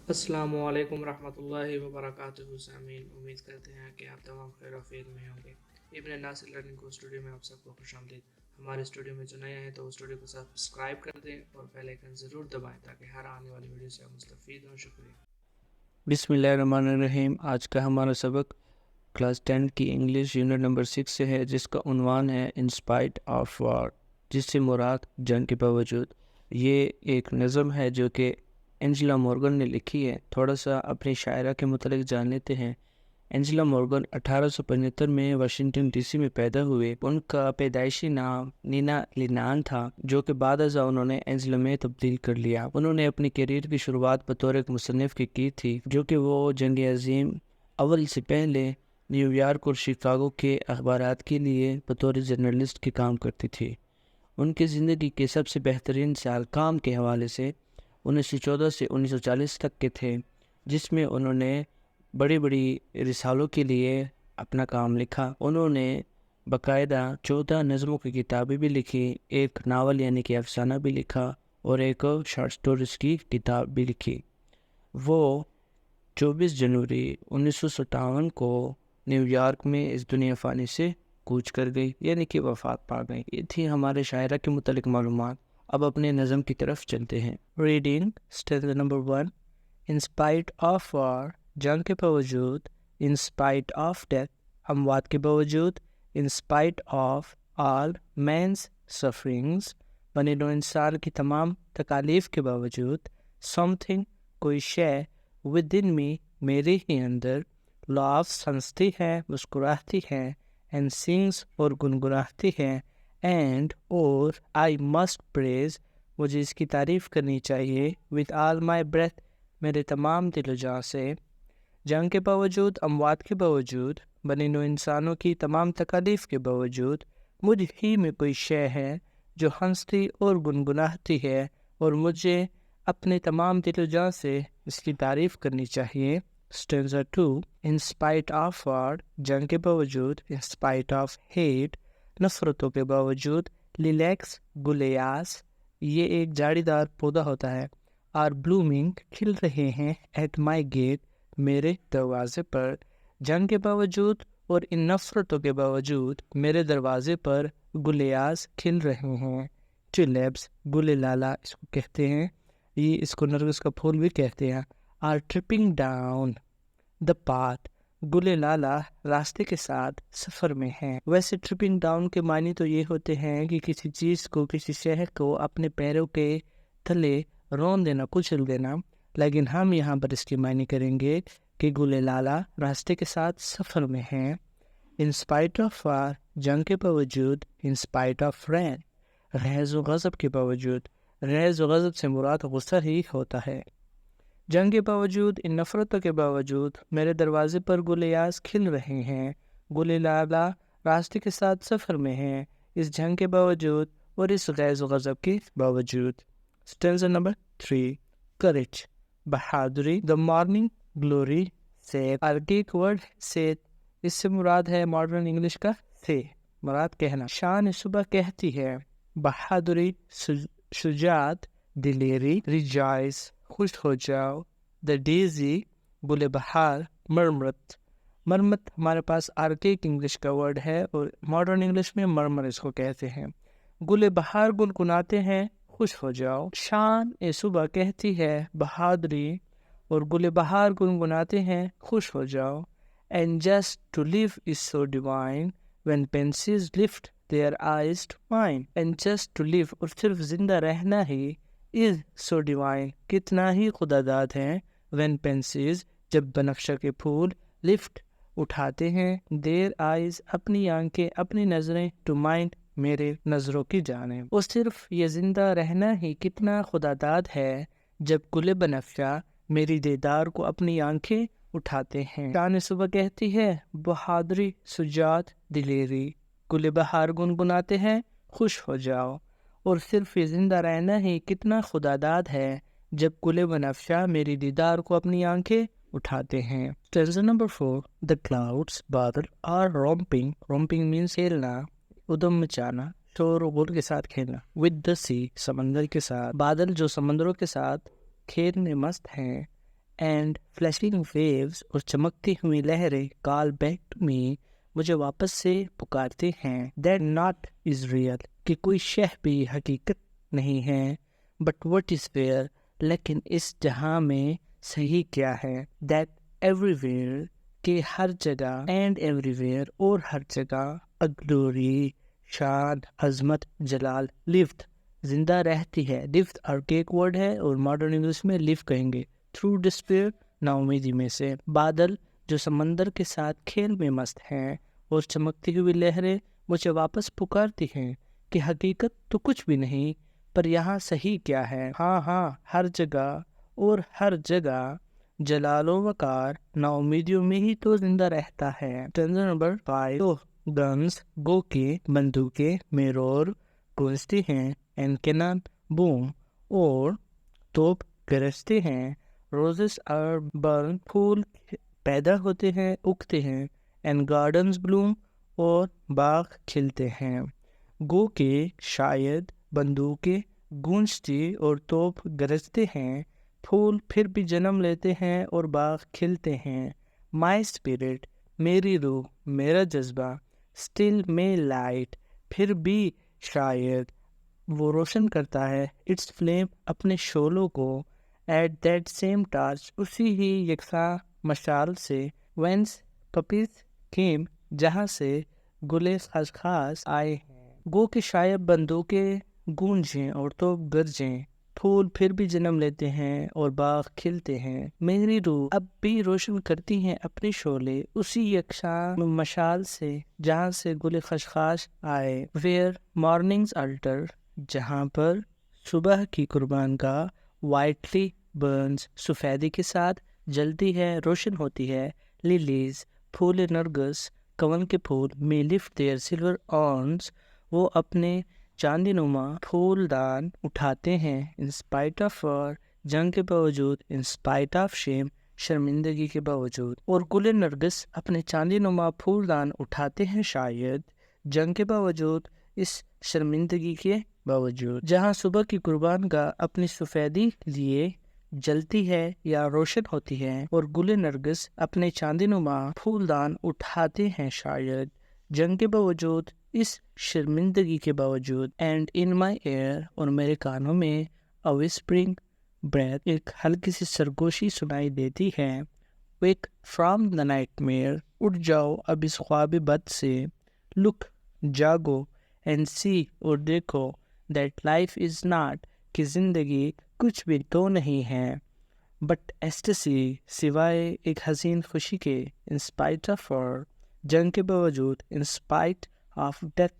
السلام علیکم ورحمۃ اللہ وبرکاتہ سامعین، امید کرتے ہیں کہ آپ تمام خیر و عافیت میں ہوں گے۔ ابن ناصر لرننگ کو اسٹوڈیو میں آپ سب کو خوش آمدید۔ ہمارے اسٹوڈیو میں جو نئے ہیں تو اسٹوڈیو کو سبسکرائب کر دیں اور بیل آئیکن ضرور دبائیں تاکہ ہر آنے والی ویڈیو سے آپ مستفید ہوں۔ شکریہ۔ بسم اللہ الرحمن الرحیم۔ آج کا ہمارا سبق کلاس 10 کی انگلش یونٹ نمبر 6 سے ہے، جس کا عنوان ہے انسپائٹ آف وار، جس سے مراد جنگ کے باوجود۔ یہ ایک نظم ہے جو کہ اینجلا مورگن نے لکھی ہے۔ تھوڑا سا اپنی شاعرہ کے متعلق جان لیتے ہیں۔ اینجلا مورگن 1875 میں واشنگٹن ڈی سی میں پیدا ہوئے۔ ان کا پیدائشی نام نینا لینان تھا، جو کہ بعد ازاں انہوں نے اینجلا میں تبدیل کر لیا۔ انہوں نے اپنی کیریئر کی شروعات بطور ایک مصنف کی تھی، جو کہ وہ جنگ عظیم اول سے پہلے نیو یارک اور شکاگو کے اخبارات کے لیے بطور جرنلسٹ کے کام کرتی تھی۔ ان کی زندگی کے سب سے بہترین سال کام کے حوالے سے 1914 سے 1940 تک کے تھے، جس میں انہوں نے بڑی بڑی رسالوں کے لیے اپنا کام لکھا۔ انہوں نے باقاعدہ 14 نظموں کی کتابیں بھی لکھی، ایک ناول یعنی کہ افسانہ بھی لکھا، اور ایک شارٹ سٹوریز کی کتاب بھی لکھی۔ وہ 24 جنوری 1957 کو نیو یارک میں اس دنیا فانی سے کوچ کر گئی، یعنی کہ وفات پا گئی۔ یہ تھی ہمارے شاعرہ کے متعلق معلومات۔ اب اپنے نظم کی طرف چلتے ہیں۔ Reading stanza number 1۔ In spite of war, جنگ کے باوجود، ان اسپائٹ آف ڈیتھ، اموات کے باوجود، in spite of all means سفرنگس، بنی نوع انسان کی تمام تکالیف کے باوجود، سم تھنگ، کوئی شے، ود ان می، میرے ہی اندر، لافس، ہنستی ہے، مسکراتی ہے، اینڈ سنگس، اور گنگناتی ہے، اینڈ، اور، آئی مسٹ پریز، مجھے اس کی تعریف کرنی چاہیے، ود آل مائی بریتھ، میرے تمام دل و جاں سے۔ جنگ کے باوجود، اموات کے باوجود، بنی نوع انسانوں کی تمام تکالیف کے باوجود، مجھ ہی میں کوئی شے ہے جو ہنستی اور گنگناتی ہے، اور مجھے اپنے تمام دل و جاں سے اس کی تعریف کرنی چاہیے۔ Stanza 2۔ In spite of war, جنگ کے باوجود، ان اسپائٹ آف ہیٹ، نفرتوں کے باوجود، لیلیکس، گلیاس، یہ ایک جاڑی دار پودا ہوتا ہے، آر بلومنگ، کھل رہے ہیں، ایٹ مائی گیٹ، میرے دروازے پر۔ جنگ کے باوجود اور ان نفرتوں کے باوجود میرے دروازے پر گلیاس کھل رہے ہیں۔ ٹیولیپس، گل لالا اس کو کہتے ہیں، یہ اس کو نرگس کا پھول بھی کہتے ہیں۔ Are tripping down the path, گل لالا راستے کے ساتھ سفر میں ہیں۔ ویسے ٹرپنگ ڈاؤن کے معنی تو یہ ہوتے ہیں کہ کسی چیز کو، کسی شہر کو اپنے پیروں کے تلے رون دینا، کچل دینا، لیکن ہم یہاں پر اس کے معنی کریں گے کہ گل لالا راستے کے ساتھ سفر میں ہیں۔ ان اسپائٹ آف وار، جنگ کے باوجود، ان اسپائٹ آف رین، غیظ و غضب کے باوجود، غیظ و غضب سے مراد غصہ ہی ہوتا ہے۔ جنگ کے باوجود، ان نفرتوں کے باوجود، میرے دروازے پر گلیاس کھل رہے ہیں، گل لالا راستے کے ساتھ سفر میں ہیں، اس جنگ کے باوجود اور اس غیظ و غضب کے باوجود۔ Stanza number 3۔ کریج، بہادری، دا مارننگ گلوری، سیت، ارکیک ورڈ سیت، اس سے مراد ہے ماڈرن انگلش کا سے، مراد کہنا۔ شان صبح کہتی ہے، بہادری، شجاعت، دلیری، ریجائز، خوش ہو جاؤ، دا ڈیزی، گل بہار، مرمت۔ مرمت ہمارے پاس آرکیک انگلش کا ورڈ ہے اور ماڈرن انگلش میں مرمر اس کو کہتے ہیں۔ گل بہار گنگناتے ہیں، خوش ہو جاؤ۔ شان صبح کہتی ہے بہادری، اور گل بہار گنگناتے ہیں، خوش ہو جاؤ۔ And just to live is so divine when pensives lift their eyes to mine. And just to live، اور صرف زندہ رہنا ہی، is so divine، کتنا ہی خدا داد ہے، when pensives، جب بنفشہ کے پھول، lift، اٹھاتے ہیں، their eyes، اپنی آنکھیں، اپنی نظریں، to mine، میرے نظروں کی جانب۔ اور صرف یہ زندہ رہنا ہی کتنا خدا داد ہے جب گل بنفشہ میری دیدار کو اپنی آنکھیں اٹھاتے ہیں۔ شان صبح کہتی ہے بہادری، شجاعت، دلیری، گل بہار گنگناتے ہیں، خوش ہو جاؤ، اور صرف یہ زندہ رہنا ہی کتنا خدا داد ہے جب گل بنفشہ میری دیدار کو اپنی آنکھیں اٹھاتے ہیں۔ Stanza number 4۔ دا کلاؤڈس، بادل، آر رومپنگ، رومپنگ مینس کھیلنا، ادم مچانا، شور و غل کے ساتھ کھیلنا، ود دا سی، سمندر کے ساتھ، بادل جو سمندروں کے ساتھ کھیلنے مست ہیں، اینڈ فلیشنگ ویوز اور چمکتی ہوئی لہریں کال بیک ٹو می مجھے واپس سے پکارتے ہیں. دیٹ ناٹ از ریئل کہ کوئی شے بھی حقیقت نہیں ہے. بٹ وٹ از فیئر لیکن اس جہاں میں صحیح کیا ہے. دیٹ ایوری ویئر کہ ہر جگہ اینڈ ایوری ویئر اور ہر جگہ گلوری شان عظمت جلال لیفٹ زندہ رہتی ہے. لیفٹ آرکیک ورڈ ہے اور ماڈرن انگلش میں لیف کہیں گے. تھرو ڈسپیئر نا امیدی میں سے. بادل جو سمندر کے ساتھ کھیل میں مست ہیں اور چمکتی ہوئی لہریں مجھے واپس پکارتی ہیں کہ حقیقت تو کچھ بھی نہیں پر یہاں صحیح کیا ہے. ہاں ہر جگہ اور ہر جگہ جلال و وقار نا امیدیوں میں ہی تو زندہ رہتا ہے. نمبر 5 تو گنز گو کے بندوقیں میرور گونجتی ہیں. اینڈ کینن بوم اور توپ گرجتے ہیں. روزز آر برن پھول پیدا ہوتے ہیں اگتے ہیں. اینڈ گارڈنز بلوم اور باغ کھلتے ہیں. گو کے شاید بندوقیں گونجتی اور توپ گرجتے ہیں. پھول پھر بھی جنم لیتے ہیں اور باغ کھلتے ہیں. مائی اسپرٹ میری روح میرا جذبہ. اسٹل میں لائٹ پھر بھی شاید وہ روشن کرتا ہے. اٹس فلیم اپنے شعلوں کو. ایٹ دیٹ سیم ٹارچ اسی ہی یکساں مشال سے. وینس پپیز کیم جہاں سے گلے خاص آئے ہیں. گو کہ شاید بندوقیں گونجیں اور توپ گرجیں. پھول پھر بھی جنم لیتے ہیں اور باغ کھلتے ہیں. میری روح اب بھی روشن کرتی ہیں اپنے شعلے اسی یکساں مشال سے جہاں سے گل خشخاش آئے. ویئر مارننگز الٹر جہاں پر صبح کی قربان گاہ. وائٹلی برنز سفیدی کے ساتھ جلتی ہے روشن ہوتی ہے. لیلیز پھول نرگس کون کے پھول. میں لفٹ دیئر سلور آرمز وہ اپنے چاندی نما پھول دان اٹھاتے ہیں. انسپائٹ آف وار جنگ کے باوجود. انسپائٹ آف شیم شرمندگی کے باوجود. اور گل نرگس اپنے چاندی نما پھول دان اٹھاتے ہیں شاید جنگ کے باوجود اس شرمندگی کے باوجود. جہاں صبح کی قربان گاہ اپنی سفیدی لیے جلتی ہے یا روشن ہوتی ہے اور گل نرگس اپنے چاندی نما پھول دان اٹھاتے ہیں شاید جنگ کے باوجود اس شرمندگی کے باوجود. اینڈ ان مائی ایئر اور میرے کانوں میں a whispering breath ایک ہلکی سی سرگوشی سنائی دیتی ہے. wake from the nightmare اٹھ جاؤ اب اس خواب بد سے. look جاگو and see اور دیکھو that life is not کہ زندگی کچھ بھی تو نہیں ہے. بٹ ایسٹسی سوائے ایک حسین خوشی کے. in spite of her جنگ کے باوجود. in spite of death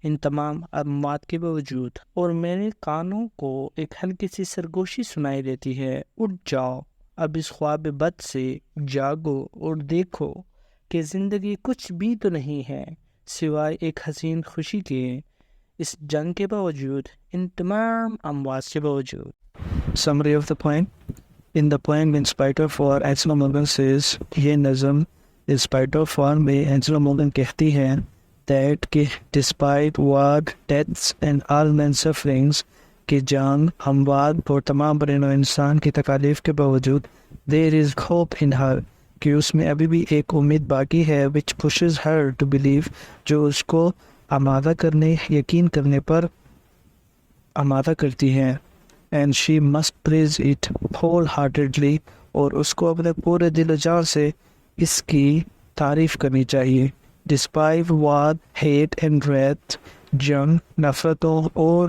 ان تمام اموات کے باوجود. اور میرے کانوں کو ایک ہلکی سی سرگوشی سنائی دیتی ہے. اٹھ جاؤ اب اس خواب بد سے. جاگو اور دیکھو کہ زندگی کچھ بھی تو نہیں ہے سوائے ایک حسین خوشی کے اس جنگ کے باوجود ان تمام اموات کے باوجود. Summary of the poem. In the poem In Spite of War, Angela Morgan says یہ نظم In Spite of War میں Angela Morgan کہتی ہے that کہ despite war, deaths and all men's sufferings کہ جنگ اموات اور تمام برین و انسان کی تکالیف کے باوجود there is hope in her کہ اس میں ابھی بھی ایک امید باقی ہے which pushes her to believe جو اس کو آمادہ کرنے یقین کرنے پر آمادہ کرتی ہے. and she must praise it wholeheartedly اور اس کو اپنے پورے دل و جان سے اس کی تعریف کرنی چاہیے. despite war, hate and wrath جنگ نفرتوں اور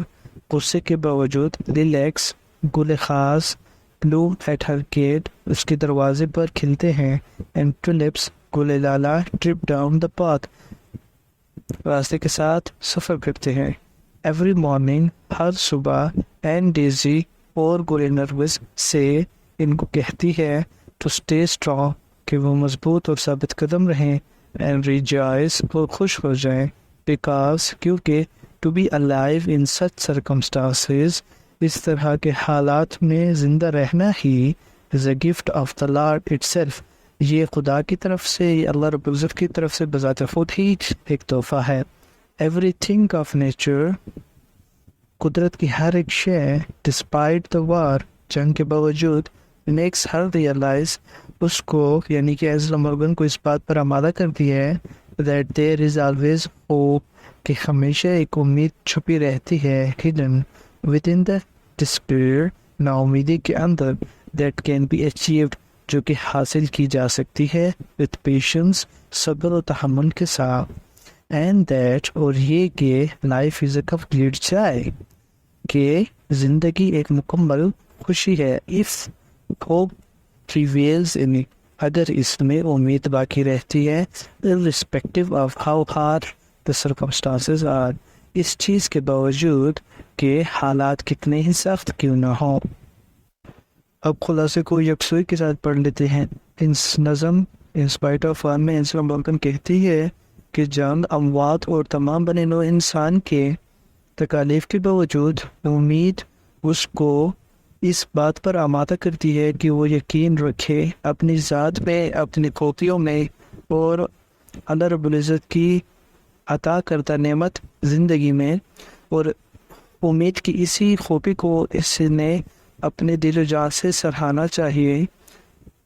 غصے کے باوجود. relax گل خاص bloom at her gate اس کے دروازے پر کھلتے ہیں. and tulips Gul Lala trip down the path راستے کے ساتھ سفر کرتے ہیں. every morning ہر صبح. and daisy اور گل نرگس سے ان کو کہتی ہے to stay strong کہ وہ مضبوط اور ثابت قدم رہیں. and rejoice اور خوش ہو جائیں because کیونکہ to be alive in such circumstances اس طرح کے حالات میں زندہ رہنا ہی is a gift of the Lord itself یہ خدا کی طرف سے یہ اللہ رب العزت کی طرف سے بذات خود ہی ایک تحفہ ہے. everything of nature قدرت کی ہر ایک شے despite the war جنگ کے باوجود. میکس ہر ریئلائز، اس کو یعنی کہ اینزلا مورگن کو اس بات پر آمادہ کرتی ہے that there is always hope, کہ ہمیشہ ایک امید چھپی رہتی ہے، hidden within the despair, نا امیدی کے اندر، دیٹ کین بی اچیوڈ، جو کہ حاصل کی جا سکتی ہے، وتھ پیشنس، صبر و تحمل کے ساتھ، اینڈ دیٹ، اور یہ کہ لائف از اے کمپلیٹ جائے، کہ زندگی ایک مکمل خوشی ہے، if hope prevails in it، اگر اس میں امید باقی رہتی ہے، irrespective of how hard the circumstances are، اس چیز کے باوجود کہ حالات کتنے ہی سخت کیوں نہ ہوں۔ اب خلاصے کو یکسوئی کے ساتھ پڑھ لیتے ہیں۔ اس نظم ان اسپائٹ آف وار میں اینزلا مورگن کہتی ہے کہ جنگ، اموات اور تمام بنے نوع انسان کے تکالیف کے باوجود امید اس کو اس بات پر آمادہ کرتی ہے کہ وہ یقین رکھے اپنی ذات میں، اپنی خوبیوں میں، اور اللہ رب العزت کی عطا کردہ نعمت زندگی میں، اور امید کی اسی خوبی کو اس نے اپنے دل و جان سے سراہنا چاہیے۔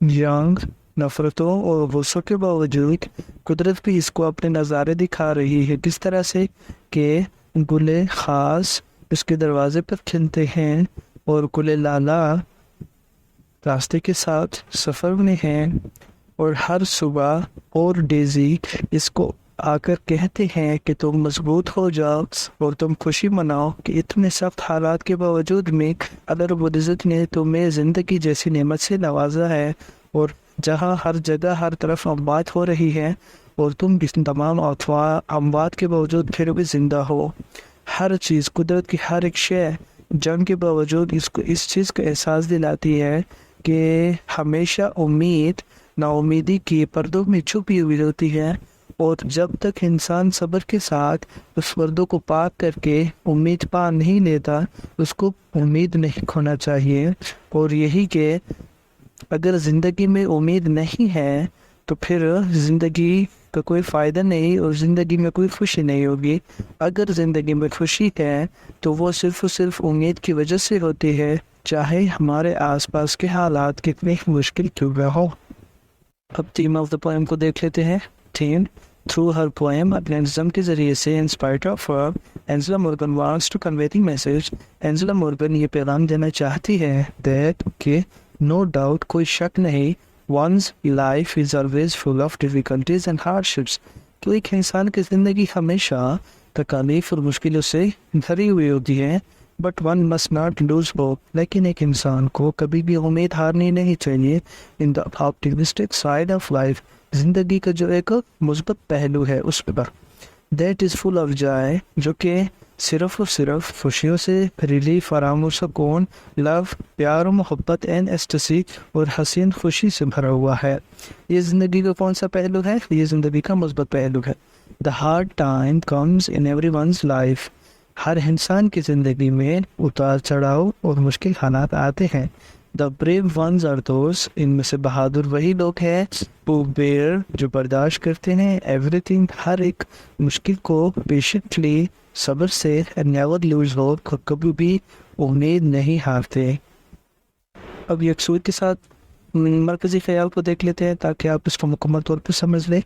جنگ، نفرتوں اور غصوں کے باوجود قدرت بھی اس کو اپنے نظارے دکھا رہی ہے، کس طرح سے کہ گلے خاص اس کے دروازے پر کھلتے ہیں، اور گلے لالا راستے کے ساتھ سفر میں ہیں، اور ہر صبح اور ڈیزی اس کو آ کر کہتے ہیں کہ تم مضبوط ہو جاؤ اور تم خوشی مناؤ کہ اتنے سخت حالات کے باوجود میں اللہ رب العزت نے تمہیں زندگی جیسی نعمت سے نوازا ہے، اور جہاں ہر جگہ ہر طرف اموات ہو رہی ہے اور تم اس تمام اموات کے باوجود پھر بھی زندہ ہو۔ ہر چیز، قدرت کی ہر ایک شے جنگ کے باوجود اس کو اس چیز کا احساس دلاتی ہے کہ ہمیشہ امید نا امیدی کی پردوں میں چھپی ہوئی ہوتی ہے، اور جب تک انسان صبر کے ساتھ اس پردوں کو پاک کر کے امید پا نہیں لیتا، اس کو امید نہیں کھونا چاہیے۔ اور یہی کہ اگر زندگی میں امید نہیں ہے تو پھر زندگی کا کوئی فائدہ نہیں، اور زندگی میں کوئی خوشی نہیں ہوگی۔ اگر زندگی میں خوشی ہے تو وہ صرف و صرف امید کی وجہ سے ہوتی ہے، چاہے ہمارے آس پاس کے حالات کتنے مشکل کیوں نہ ہو۔ اب تھیم آف دا پوئم کو دیکھ لیتے ہیں۔ تھیم: تھرو ہر پوئم، اپنے نظم کے ذریعے سے، in spite of her, Angela Morgan wants to convey the message, Angela Morgan یہ پیغام دینا چاہتی ہے دیٹ، کہ نو ڈاؤٹ، کوئی شک نہیں، one's life is always full of difficulties and hardships، تو ایک انسان کی زندگی ہمیشہ تکالیف اور مشکلوں سے بھری ہوئی ہوتی ہے، but one must not lose hope، لیکن ایک انسان کو کبھی بھی امید ہارنی نہیں چاہیے۔ in the optimistic side of life، زندگی کا جو ایک مثبت پہلو ہے اس پر، that is full of joy، جو کہ صرف اور صرف خوشیوں سے، ریلیف، آرام و سکون، لو، پیار و محبت، اینڈ ایسٹسی، اور حسین خوشی سے بھرا ہوا ہے۔ یہ زندگی کا کون سا پہلو ہے؟ یہ زندگی کا مثبت پہلو ہے۔ The hard time comes in everyone's life، ہر انسان کی زندگی میں اتار چڑھاؤ اور مشکل حالات آتے ہیں۔ The brave ones are those، ان میں سے بہادر وہی لوگ ہیں، who bear، جو برداشت کرتے ہیں، everything، ہر ایک مشکل کو، patiently، صبر سے، and never lose hope، کبھی بھی امید نہیں ہارتے۔ اب یکسوئی کے ساتھ مرکزی خیال کو دیکھ لیتے ہیں تاکہ آپ اس کو مکمل طور پر سمجھ لیں۔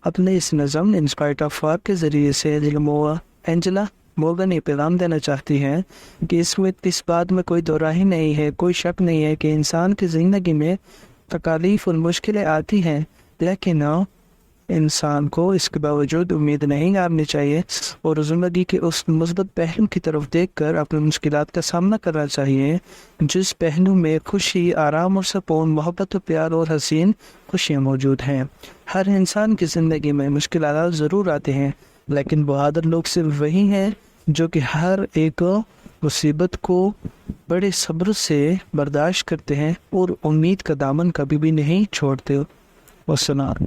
اپنے اس نظم ان اسپائٹ آف وار کے ذریعے سے اینجلا مورگن یہ پیغام دینا چاہتی ہیں کہ اس بات میں کوئی دو راہی نہیں ہے، کوئی شک نہیں ہے کہ انسان کی زندگی میں تکالیف اور مشکلیں آتی ہیں، لیکن انسان کو اس کے باوجود امید نہیں ہارنی چاہیے، اور زندگی کے اس مثبت پہلو کی طرف دیکھ کر اپنی مشکلات کا سامنا کرنا چاہیے، جس پہلو میں خوشی، آرام اور سکون، محبت و پیار اور حسین خوشیاں موجود ہیں۔ ہر انسان کی زندگی میں مشکلات ضرور آتے ہیں، لیکن بہادر لوگ صرف وہی ہیں جو کہ ہر ایک مصیبت کو بڑے صبر سے برداشت کرتے ہیں اور امید کا دامن کبھی بھی نہیں چھوڑتے۔ والسلام۔